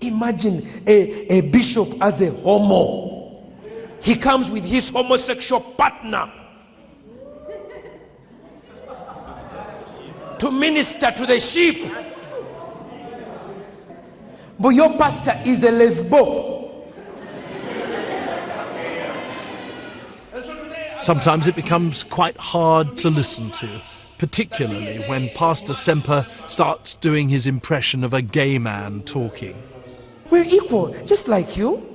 Imagine a bishop as a homo. He comes with his homosexual partner to minister to the sheep. But your pastor is a lesbo. Sometimes it becomes quite hard to listen to, particularly when Pastor Ssempa starts doing his impression of a gay man talking. We're equal, just like you.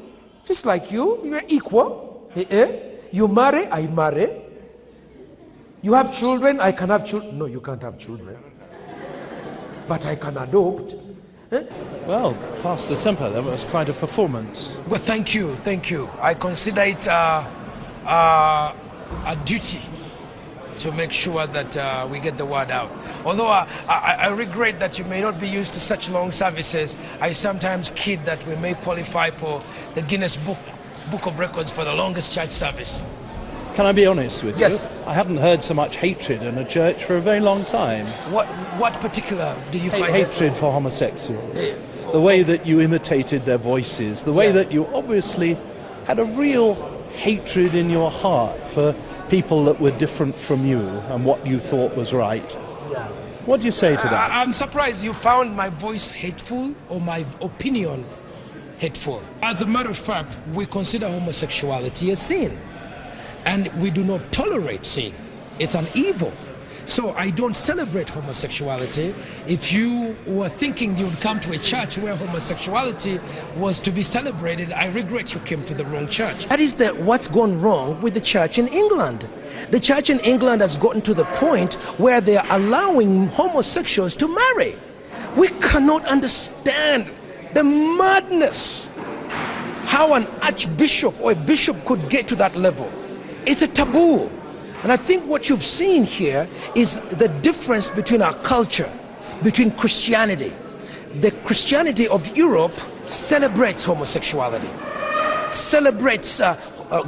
Just like you. We're equal. You marry, I marry. You have children, I can have children. No, you can't have children. But I can adopt. Well, Pastor Ssempa, that was quite a performance. Well, thank you. I consider it a duty to make sure that we get the word out. Although I regret that you may not be used to such long services, I sometimes kid that we may qualify for the Guinness Book of Records for the longest church service. Can I be honest with you? Yes. I haven't heard so much hatred in a church for a very long time. What particular do you find? Hatred for homosexuals. The way that you imitated their voices. The way that you obviously had a real hatred in your heart for people that were different from you and what you thought was right. Yeah. What do you say to that? I'm surprised you found my voice hateful or my opinion hateful. As a matter of fact, we consider homosexuality a sin. And we do not tolerate sin. It's an evil. So I don't celebrate homosexuality. If you were thinking you would come to a church where homosexuality was to be celebrated, I regret you came to the wrong church. That is what's gone wrong with the church in England. The church in England has gotten to the point where they are allowing homosexuals to marry. We cannot understand the madness. How an archbishop or a bishop could get to that level. It's a taboo. And I think what you've seen here is the difference between our culture, between Christianity. The Christianity of Europe celebrates homosexuality, celebrates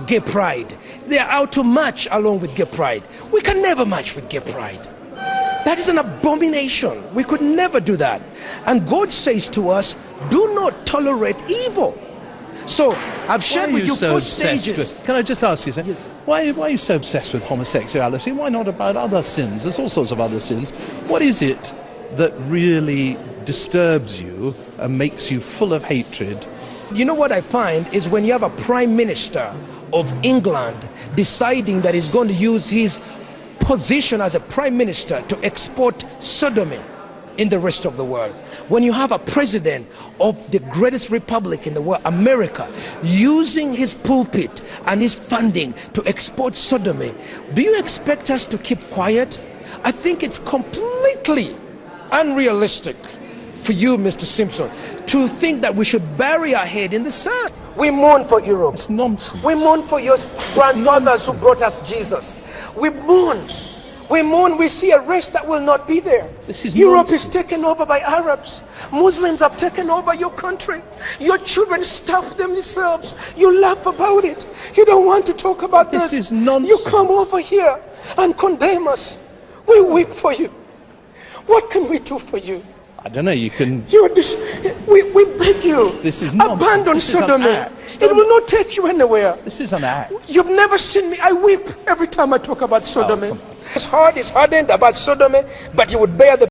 gay pride. They are out to march along with gay pride. We can never march with gay pride. That is an abomination. We could never do that. And God says to us, do not tolerate evil. So I've shared with you 4 stages. Can I just ask you, Yes. why are you so obsessed with homosexuality? Why not about other sins? There's all sorts of other sins. What is it that really disturbs you and makes you full of hatred? You know what I find is when you have a prime minister of England deciding that he's going to use his position as a prime minister to export sodomy in the rest of the world. When you have a president of the greatest republic in the world, America, using his pulpit and his funding to export sodomy, do you expect us to keep quiet? I think it's completely unrealistic for you, Mr. Simpson, to think that we should bury our head in the sand. We mourn for Europe. It's nonsense. We mourn for your grandfathers who brought us Jesus. We mourn. We see a race that will not be there. Europe is taken over by Arabs. Muslims have taken over your country. Your children starve themselves. You laugh about it. You don't want to talk about this. This is nonsense. You come over here and condemn us. We weep for you. What can we do for you? I don't know, you can... We beg you. This is nonsense. Abandon this sodomy. It will not take you anywhere. This is an act. You've never seen me. I weep every time I talk about sodomy. His heart is hardened about sodomy, but he would bear the